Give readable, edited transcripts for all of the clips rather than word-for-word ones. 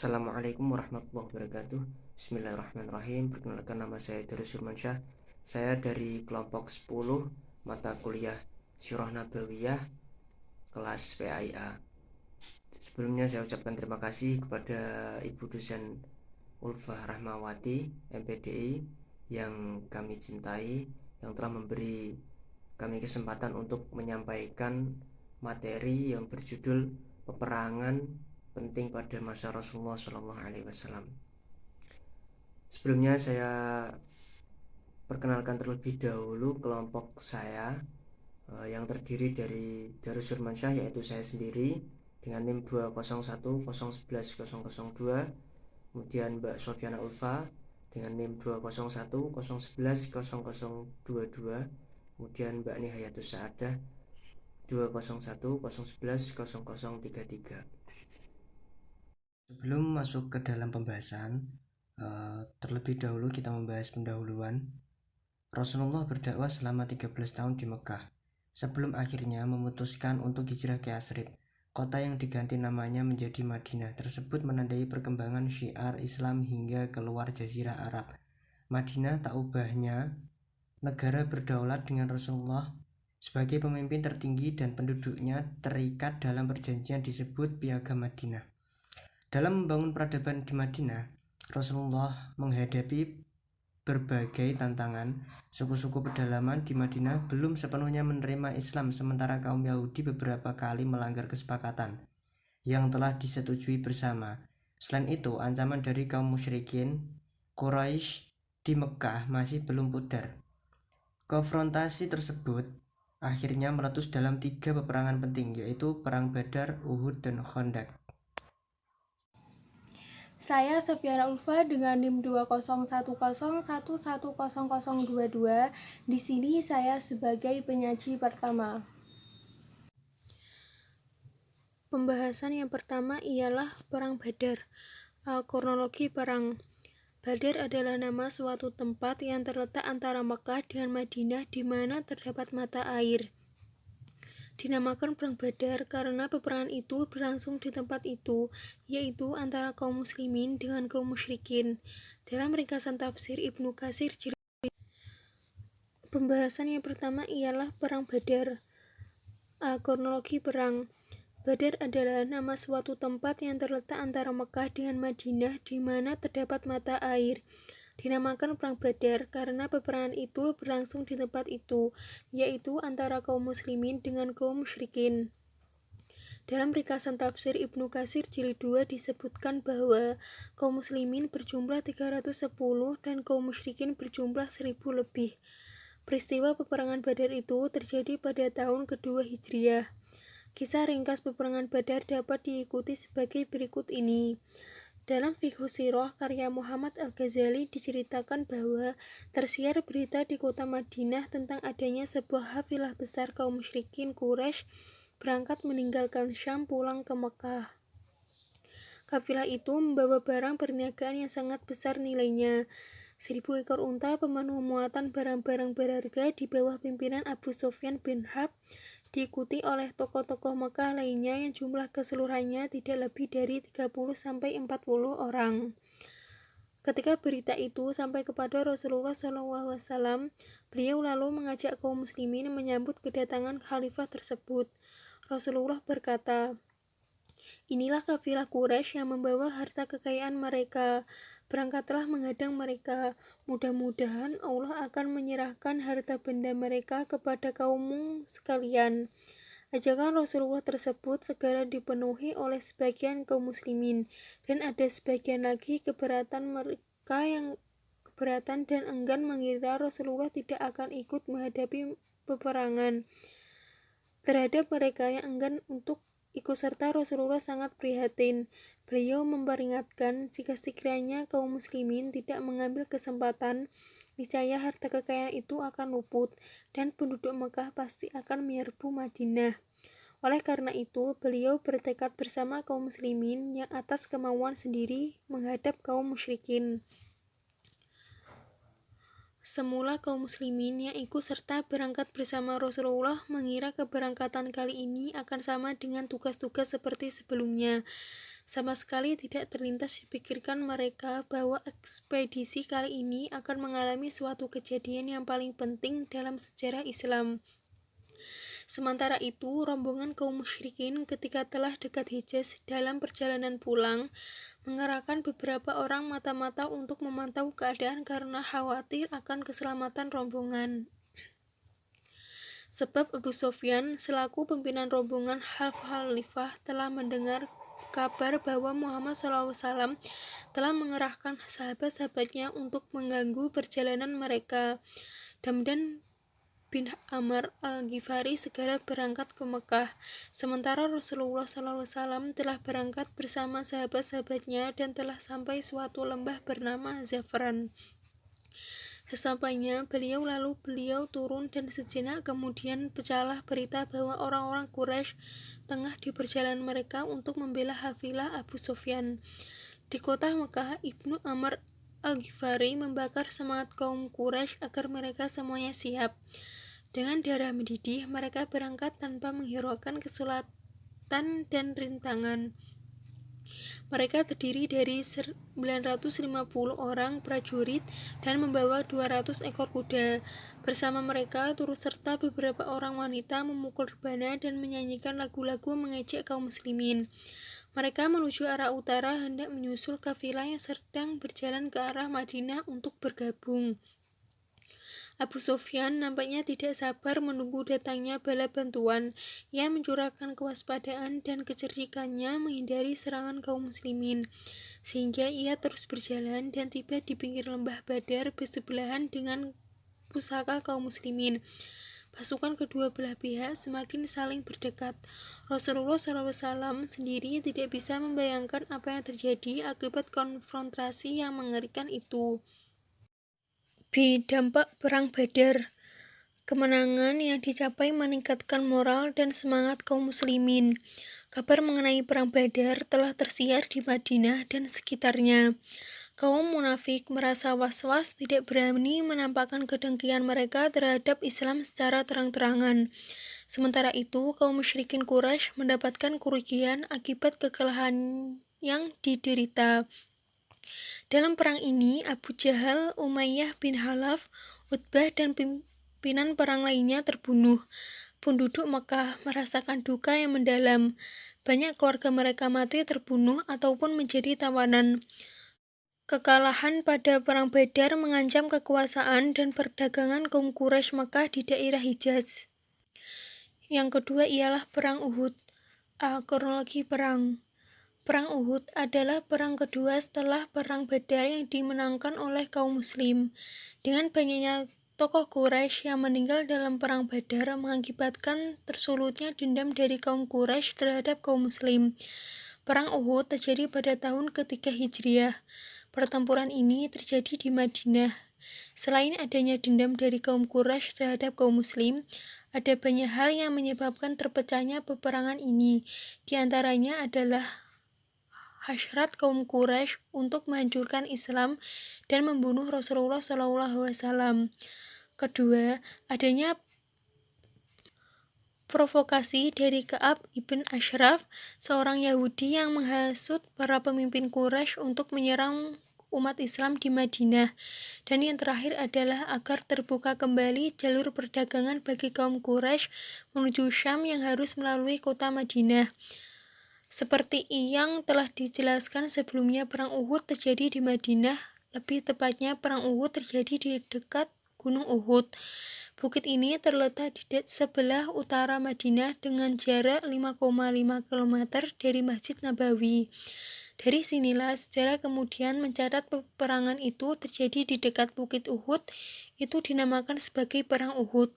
Assalamualaikum warahmatullahi wabarakatuh. Bismillahirrahmanirrahim. Perkenalkan, nama saya Darus Firmansyah. Saya dari kelompok 10 mata kuliah Sirah Nabawiyah kelas PAIA. Sebelumnya saya ucapkan terima kasih kepada Ibu dosen Ulfah Rahmawati MPDI yang kami cintai, yang telah memberi kami kesempatan untuk menyampaikan materi yang berjudul peperangan penting pada masa Rasulullah SAW. Sebelumnya saya perkenalkan terlebih dahulu kelompok saya yang terdiri dari Darus Firmansyah, yaitu saya sendiri dengan NIM 201011002, kemudian Mbak Sofiana Ulfa dengan NIM 20101100022, kemudian Mbak Nihayatus Saadah 20101100033. Sebelum masuk ke dalam pembahasan, terlebih dahulu kita membahas pendahuluan. Rasulullah berdakwah selama 13 tahun di Mekah, sebelum akhirnya memutuskan untuk hijrah ke Yasrib, kota yang diganti namanya menjadi Madinah. Tersebut menandai perkembangan syiar Islam hingga keluar Jazirah Arab. Madinah tak ubahnya negara berdaulat dengan Rasulullah sebagai pemimpin tertinggi dan penduduknya terikat dalam perjanjian disebut Piagam Madinah. Dalam membangun peradaban di Madinah, Rasulullah menghadapi berbagai tantangan. Suku-suku pedalaman di Madinah belum sepenuhnya menerima Islam, sementara kaum Yahudi beberapa kali melanggar kesepakatan yang telah disetujui bersama. Selain itu, ancaman dari kaum musyrikin Quraisy di Mekah masih belum pudar. Konfrontasi tersebut akhirnya meletus dalam 3 peperangan penting, yaitu Perang Badar, Uhud, dan Khandaq. Saya Sofiana Ulfa dengan NIM 20101100022. Di sini saya sebagai penyaji pertama. Pembahasan yang pertama ialah Perang Badar. Kronologi perang. Badar adalah nama suatu tempat yang terletak antara Mekah dengan Madinah di mana terdapat mata air. Dinamakan Perang Badar karena peperangan itu berlangsung di tempat itu, yaitu antara kaum muslimin dengan kaum musyrikin. Dalam ringkasan tafsir Ibnu Katsir, pembahasan yang pertama ialah Perang Badar. Kronologi perang. Badar adalah nama suatu tempat yang terletak antara Mekah dengan Madinah di mana terdapat mata air. Dinamakan Perang Badar karena peperangan itu berlangsung di tempat itu, yaitu antara kaum muslimin dengan kaum musyrikin. Dalam ringkasan tafsir Ibnu Katsir jilid 2 disebutkan bahwa kaum muslimin berjumlah 310 dan kaum musyrikin berjumlah 1000 lebih. Peristiwa peperangan Badar itu terjadi pada tahun kedua Hijriah. Kisah ringkas peperangan Badar dapat diikuti sebagai berikut ini. Dalam Fiqh Sirah karya Muhammad Al-Ghazali diceritakan bahwa tersiar berita di kota Madinah tentang adanya sebuah kafilah besar kaum musyrikin Quraisy berangkat meninggalkan Syam pulang ke Mekah. Kafilah itu membawa barang perniagaan yang sangat besar nilainya. 1000 ekor unta pemenuh muatan barang-barang berharga di bawah pimpinan Abu Sufyan bin Harb, diikuti oleh tokoh-tokoh Mekah lainnya yang jumlah keseluruhannya tidak lebih dari 30-40 orang. Ketika berita itu sampai kepada Rasulullah SAW, beliau lalu mengajak kaum muslimin menyambut kedatangan khalifah tersebut. Rasulullah berkata, "Inilah kafilah Quraisy yang membawa harta kekayaan mereka. Berangkatlah menghadang mereka. Mudah-mudahan Allah akan menyerahkan harta benda mereka kepada kaummu sekalian." Ajakan Rasulullah tersebut segera dipenuhi oleh sebagian kaum muslimin, dan ada sebagian lagi keberatan dan enggan mengira Rasulullah tidak akan ikut menghadapi peperangan. Terhadap mereka yang enggan untuk ikut serta, Rasulullah sangat prihatin. Beliau memperingatkan jika sekiranya kaum muslimin tidak mengambil kesempatan, niscaya harta kekayaan itu akan luput dan penduduk Mekah pasti akan menyerbu Madinah. Oleh karena itu, beliau bertekad bersama kaum muslimin yang atas kemauan sendiri menghadap kaum musyrikin. Semula kaum muslimin yang ikut serta berangkat bersama Rasulullah mengira keberangkatan kali ini akan sama dengan tugas-tugas seperti sebelumnya. Sama sekali tidak terlintas dipikirkan mereka bahwa ekspedisi kali ini akan mengalami suatu kejadian yang paling penting dalam sejarah Islam. Sementara itu, rombongan kaum musyrikin ketika telah dekat Hijaz dalam perjalanan pulang, mengerahkan beberapa orang mata-mata untuk memantau keadaan karena khawatir akan keselamatan rombongan. Sebab Abu Sufyan selaku pimpinan rombongan Khalifah telah mendengar kabar bahwa Muhammad SAW telah mengerahkan sahabat-sahabatnya untuk mengganggu perjalanan mereka. Damdan bin Amr al-Ghifari segera berangkat ke Mekah, sementara Rasulullah SAW telah berangkat bersama sahabat-sahabatnya dan telah sampai suatu lembah bernama Zafran. Sesampainya beliau turun dan sejenak kemudian pecahlah berita bahwa orang-orang Quraisy tengah di perjalanan mereka untuk membela kafilah Abu Sufyan. Di kota Mekah, Ibnu Amr al-Ghifari membakar semangat kaum Quraisy agar mereka semuanya siap. Dengan darah mendidih, mereka berangkat tanpa menghiraukan kesulitan dan rintangan. Mereka terdiri dari 950 orang prajurit dan membawa 200 ekor kuda. Bersama mereka turut serta beberapa orang wanita memukul rebana dan menyanyikan lagu-lagu mengejek kaum muslimin. Mereka menuju arah utara hendak menyusul kafilah yang sedang berjalan ke arah Madinah untuk bergabung. Abu Sufyan nampaknya tidak sabar menunggu datangnya bala bantuan. Ia mencurahkan kewaspadaan dan kecerdikannya menghindari serangan kaum muslimin, sehingga ia terus berjalan dan tiba di pinggir lembah Badar bersebelahan dengan pusaka kaum muslimin. Pasukan kedua belah pihak semakin saling berdekat. Rasulullah SAW sendiri tidak bisa membayangkan apa yang terjadi akibat konfrontasi yang mengerikan itu. Dampak Perang Badar. Kemenangan yang dicapai meningkatkan moral dan semangat kaum muslimin. Kabar mengenai Perang Badar telah tersiar di Madinah dan sekitarnya. Kaum munafik merasa was-was tidak berani menampakkan kedengkian mereka terhadap Islam secara terang-terangan. Sementara itu, kaum musyrikin Quraisy mendapatkan kerugian akibat kekalahan yang diderita. Dalam perang ini, Abu Jahal, Umayyah bin Khalaf, Utbah, dan pimpinan perang lainnya terbunuh. Penduduk Mekah merasakan duka yang mendalam. Banyak keluarga mereka mati terbunuh ataupun menjadi tawanan. Kekalahan pada Perang Badar mengancam kekuasaan dan perdagangan kaum Quraisy Mekah di daerah Hijaz. Yang kedua ialah Perang Uhud. Kronologi perang. Perang Uhud adalah perang kedua setelah Perang Badar yang dimenangkan oleh kaum muslim. Dengan banyaknya tokoh Quraisy yang meninggal dalam Perang Badar mengakibatkan tersulutnya dendam dari kaum Quraisy terhadap kaum muslim. Perang Uhud terjadi pada tahun ketiga Hijriah. Pertempuran ini terjadi di Madinah. Selain adanya dendam dari kaum Quraisy terhadap kaum muslim, ada banyak hal yang menyebabkan terpecahnya peperangan ini. Di antaranya adalah hasrat kaum Quraisy untuk menghancurkan Islam dan membunuh Rasulullah SAW. Kedua, adanya provokasi dari Ka'ab ibn Ashraf, seorang Yahudi yang menghasut para pemimpin Quraisy untuk menyerang umat Islam di Madinah. Dan yang terakhir adalah agar terbuka kembali jalur perdagangan bagi kaum Quraisy menuju Syam yang harus melalui kota Madinah. Seperti yang telah dijelaskan sebelumnya, Perang Uhud terjadi di Madinah, lebih tepatnya Perang Uhud terjadi di dekat Gunung Uhud. Bukit ini terletak di sebelah utara Madinah dengan jarak 5,5 km dari Masjid Nabawi. Dari sinilah sejarah kemudian mencatat peperangan itu terjadi di dekat Bukit Uhud, itu dinamakan sebagai Perang Uhud.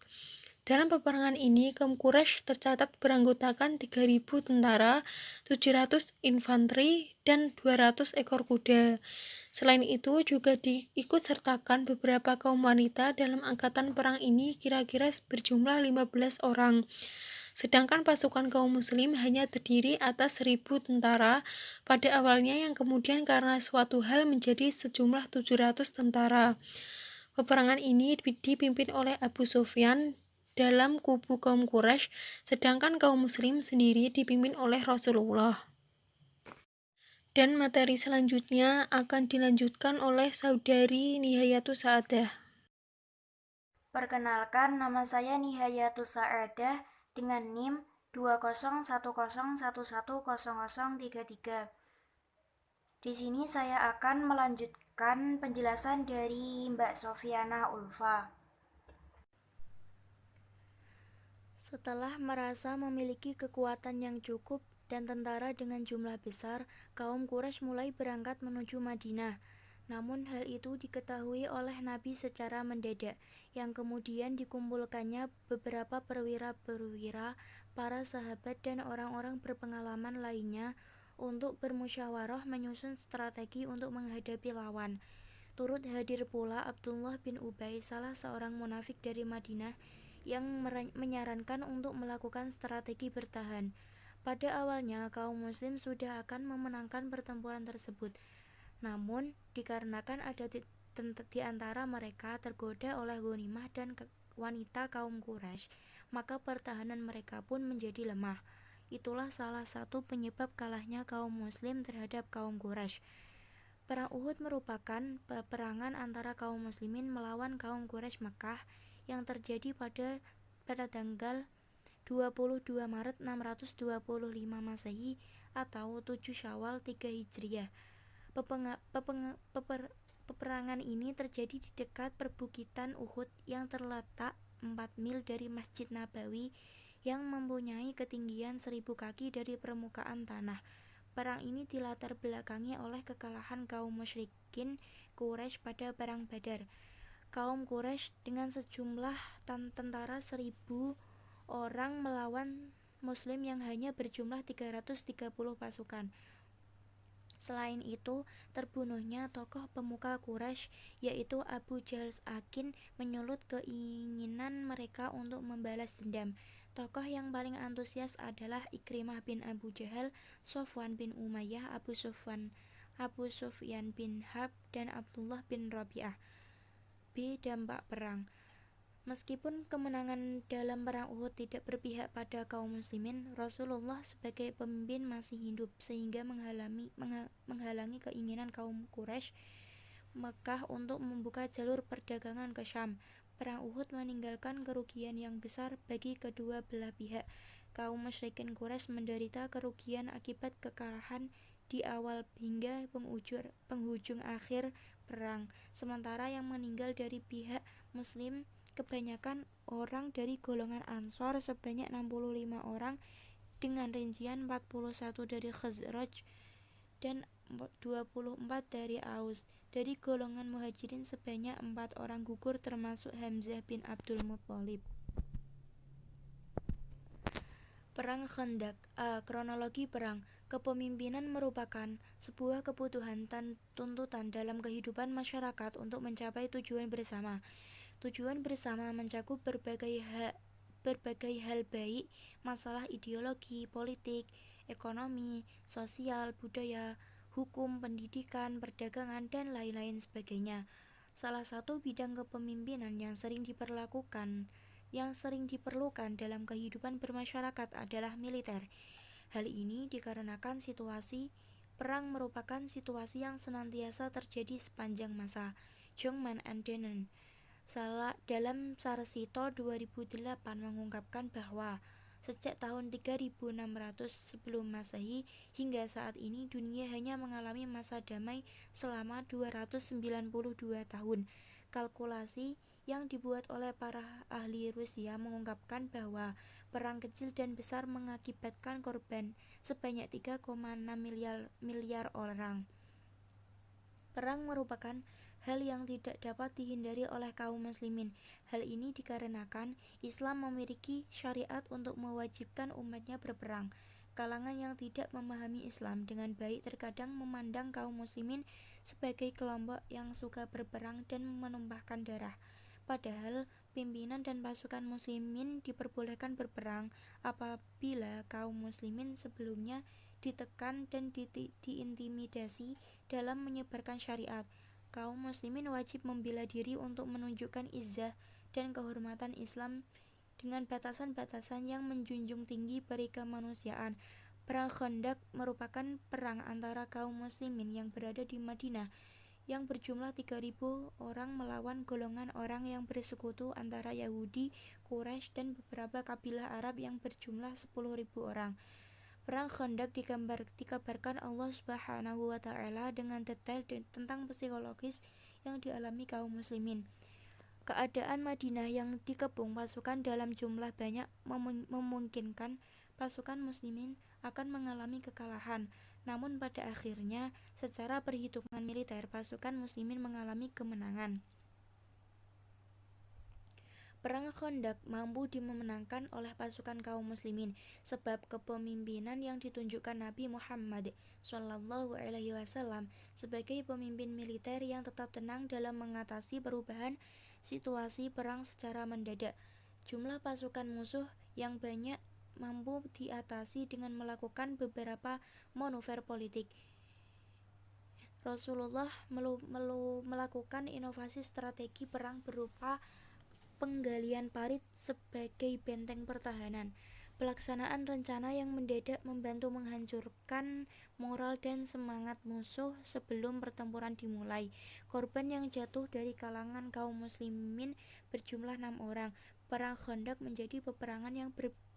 Dalam peperangan ini, kaum Quraisy tercatat beranggotakan 3.000 tentara, 700 infanteri, dan 200 ekor kuda. Selain itu, juga diikut sertakan beberapa kaum wanita dalam angkatan perang ini kira-kira berjumlah 15 orang. Sedangkan pasukan kaum muslim hanya terdiri atas 1.000 tentara pada awalnya yang kemudian karena suatu hal menjadi sejumlah 700 tentara. Peperangan ini dipimpin oleh Abu Sufyan dalam kubu kaum Quraisy, sedangkan kaum muslim sendiri dipimpin oleh Rasulullah. Dan materi selanjutnya akan dilanjutkan oleh Saudari Nihayatus Saadah. Perkenalkan, nama saya Nihayatus Saadah dengan NIM 20101110033. Di sini saya akan melanjutkan penjelasan dari Mbak Sofiana Ulfa. Setelah merasa memiliki kekuatan yang cukup dan tentara dengan jumlah besar, kaum Quraisy mulai berangkat menuju Madinah. Namun hal itu diketahui oleh Nabi secara mendadak, yang kemudian dikumpulkannya beberapa perwira-perwira, para sahabat dan orang-orang berpengalaman lainnya untuk bermusyawarah menyusun strategi untuk menghadapi lawan. Turut hadir pula Abdullah bin Ubay, salah seorang munafik dari Madinah, yang menyarankan untuk melakukan strategi bertahan. Pada awalnya, kaum muslim sudah akan memenangkan pertempuran tersebut. Namun, dikarenakan ada di antara mereka tergoda oleh ghanimah dan wanita kaum Quraisy, maka pertahanan mereka pun menjadi lemah. Itulah salah satu penyebab kalahnya kaum muslim terhadap kaum Quraisy. Perang Uhud merupakan peperangan antara kaum muslimin melawan kaum Quraisy Mekah yang terjadi pada tanggal 22 Maret 625 Masehi atau 7 Syawal 3 Hijriah. Peperangan ini terjadi di dekat perbukitan Uhud yang terletak 4 mil dari Masjid Nabawi yang mempunyai ketinggian 1000 kaki dari permukaan tanah. Perang ini dilatar belakangi oleh kekalahan kaum musyrikin Quraisy pada Perang Badar. Kaum Quraisy dengan sejumlah tentara 1000 orang melawan Muslim yang hanya berjumlah 330 pasukan. Selain itu, terbunuhnya tokoh pemuka Quraisy yaitu Abu Jahal Akin menyulut keinginan mereka untuk membalas dendam. Tokoh yang paling antusias adalah Ikrimah bin Abu Jahal, Sofwan bin Umayyah, Abu Sufyan bin Harb, dan Abdullah bin Rabi'ah. Dampak perang. Meskipun kemenangan dalam perang Uhud tidak berpihak pada kaum muslimin, Rasulullah sebagai pemimpin masih hidup sehingga menghalangi keinginan kaum Quraisy Mekah untuk membuka jalur perdagangan ke Syam. Perang Uhud meninggalkan kerugian yang besar bagi kedua belah pihak. Kaum musyrikin Quraisy menderita kerugian akibat kekalahan di awal hingga penghujung akhir perang, sementara yang meninggal dari pihak muslim kebanyakan orang dari golongan Ansor sebanyak 65 orang dengan rincian 41 dari Khazraj dan 24 dari Aus. Dari golongan Muhajirin sebanyak 4 orang gugur termasuk Hamzah bin Abdul Muthalib. Perang Khandaq. Kronologi perang. Kepemimpinan merupakan sebuah kebutuhan tuntutan dalam kehidupan masyarakat untuk mencapai tujuan bersama. Tujuan bersama mencakup berbagai hal baik, masalah ideologi, politik, ekonomi, sosial, budaya, hukum, pendidikan, perdagangan, dan lain-lain sebagainya. Salah satu bidang kepemimpinan yang sering diperlukan dalam kehidupan bermasyarakat adalah militer. Hal ini dikarenakan situasi perang merupakan situasi yang senantiasa terjadi sepanjang masa. Jongman and Denon dalam Sarsito 2008 mengungkapkan bahwa sejak tahun 3600 sebelum Masehi hingga saat ini dunia hanya mengalami masa damai selama 292 tahun. Kalkulasi yang dibuat oleh para ahli Rusia mengungkapkan bahwa perang kecil dan besar mengakibatkan korban sebanyak 3,6 miliar orang. Perang merupakan hal yang tidak dapat dihindari oleh kaum muslimin. Hal ini dikarenakan Islam memiliki syariat untuk mewajibkan umatnya berperang. Kalangan yang tidak memahami Islam dengan baik terkadang memandang kaum muslimin sebagai kelompok yang suka berperang dan menumpahkan darah. Padahal pimpinan dan pasukan muslimin diperbolehkan berperang apabila kaum muslimin sebelumnya ditekan dan diintimidasi dalam menyebarkan syariat. Kaum muslimin wajib membela diri untuk menunjukkan izzah dan kehormatan Islam dengan batasan-batasan yang menjunjung tinggi peri kemanusiaan. Perang Khandaq merupakan perang antara kaum muslimin yang berada di Madinah yang berjumlah 3.000 orang melawan golongan orang yang bersekutu antara Yahudi, Quraisy, dan beberapa kabilah Arab yang berjumlah 10.000 orang. Perang Khandaq dikabarkan Allah Subhanahu wa Ta'ala dengan detail tentang psikologis yang dialami kaum muslimin. Keadaan Madinah yang dikepung pasukan dalam jumlah banyak memungkinkan pasukan muslimin akan mengalami kekalahan. Namun pada akhirnya, secara perhitungan militer, pasukan muslimin mengalami kemenangan. Perang Khandaq mampu dimenangkan oleh pasukan kaum muslimin sebab kepemimpinan yang ditunjukkan Nabi Muhammad SAW sebagai pemimpin militer yang tetap tenang dalam mengatasi perubahan situasi perang secara mendadak. Jumlah pasukan musuh yang banyak mampu diatasi dengan melakukan beberapa manuver politik. Rasulullah melakukan inovasi strategi perang berupa penggalian parit sebagai benteng pertahanan. Pelaksanaan rencana yang mendadak membantu menghancurkan moral dan semangat musuh sebelum pertempuran dimulai. Korban yang jatuh dari kalangan kaum muslimin berjumlah 6 orang. Perang Khandaq menjadi peperangan yang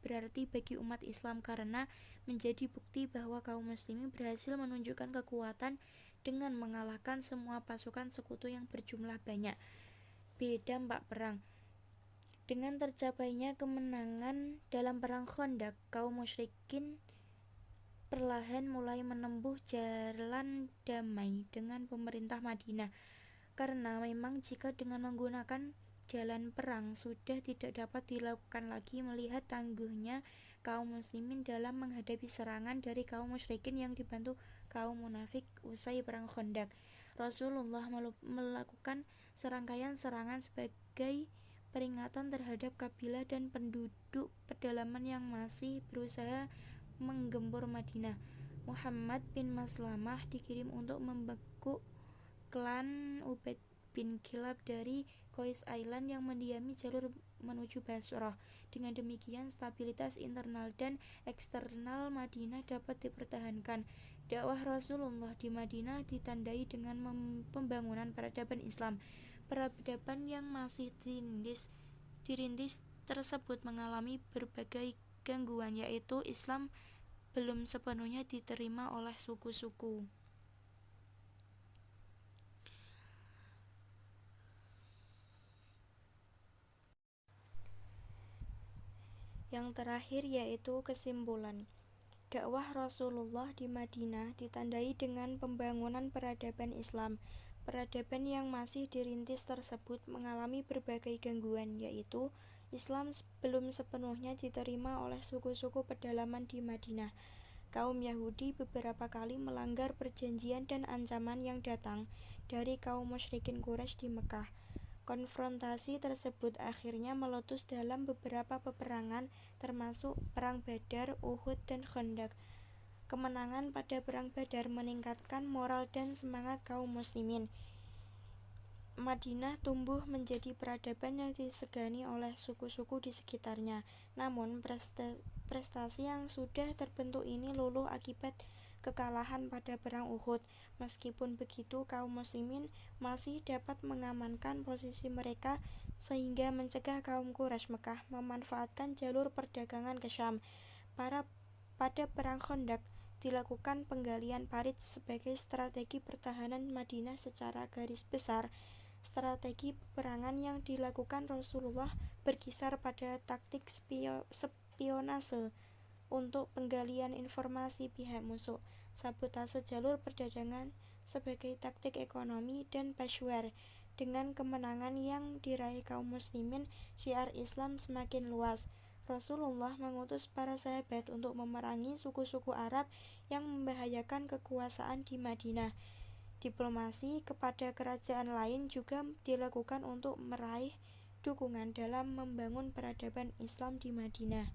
berarti bagi umat Islam karena menjadi bukti bahwa kaum muslimin berhasil menunjukkan kekuatan dengan mengalahkan semua pasukan sekutu yang berjumlah banyak. Dampak perang. Dengan tercapainya kemenangan dalam perang Khandaq, kaum musyrikin perlahan mulai menempuh jalan damai dengan pemerintah Madinah. Karena memang jika dengan menggunakan jalan perang sudah tidak dapat dilakukan lagi melihat tangguhnya kaum muslimin dalam menghadapi serangan dari kaum musyrikin yang dibantu kaum munafik. Usai perang Khandaq, Rasulullah melakukan serangkaian serangan sebagai peringatan terhadap kabilah dan penduduk pedalaman yang masih berusaha menggempur Madinah. Muhammad bin Maslamah dikirim untuk membekuk klan Ubaid bin Kilab dari Qais Island yang mendiami jalur menuju Basrah. Dengan demikian, stabilitas internal dan eksternal Madinah dapat dipertahankan. Dakwah Rasulullah di Madinah ditandai dengan pembangunan peradaban Islam. Peradaban yang masih dirintis tersebut mengalami berbagai gangguan, yaitu Islam belum sepenuhnya diterima oleh suku-suku. Yang terakhir yaitu kesimpulan. Dakwah Rasulullah di Madinah ditandai dengan pembangunan peradaban Islam. Peradaban yang masih dirintis tersebut mengalami berbagai gangguan, yaitu Islam belum sepenuhnya diterima oleh suku-suku pedalaman di Madinah. Kaum Yahudi beberapa kali melanggar perjanjian dan ancaman yang datang dari kaum musyrikin Quraisy di Mekah. Konfrontasi tersebut akhirnya meletus dalam beberapa peperangan termasuk Perang Badar, Uhud, dan Khandaq. Kemenangan pada Perang Badar meningkatkan moral dan semangat kaum muslimin. Madinah tumbuh menjadi peradaban yang disegani oleh suku-suku di sekitarnya. Namun prestasi yang sudah terbentuk ini luluh akibat kekalahan pada Perang Uhud. Meskipun begitu, kaum muslimin masih dapat mengamankan posisi mereka sehingga mencegah kaum Quraisy Mekah memanfaatkan jalur perdagangan ke Syam. Pada Perang Khandaq dilakukan penggalian parit sebagai strategi pertahanan Madinah. Secara garis besar, strategi peperangan yang dilakukan Rasulullah berkisar pada taktik spionase untuk penggalian informasi pihak musuh, sabotase jalur perdagangan sebagai taktik ekonomi, dan bashwar. Dengan kemenangan yang diraih kaum muslimin, syiar Islam semakin luas. Rasulullah mengutus para sahabat untuk memerangi suku-suku Arab yang membahayakan kekuasaan di Madinah. Diplomasi kepada kerajaan lain juga dilakukan untuk meraih dukungan dalam membangun peradaban Islam di Madinah.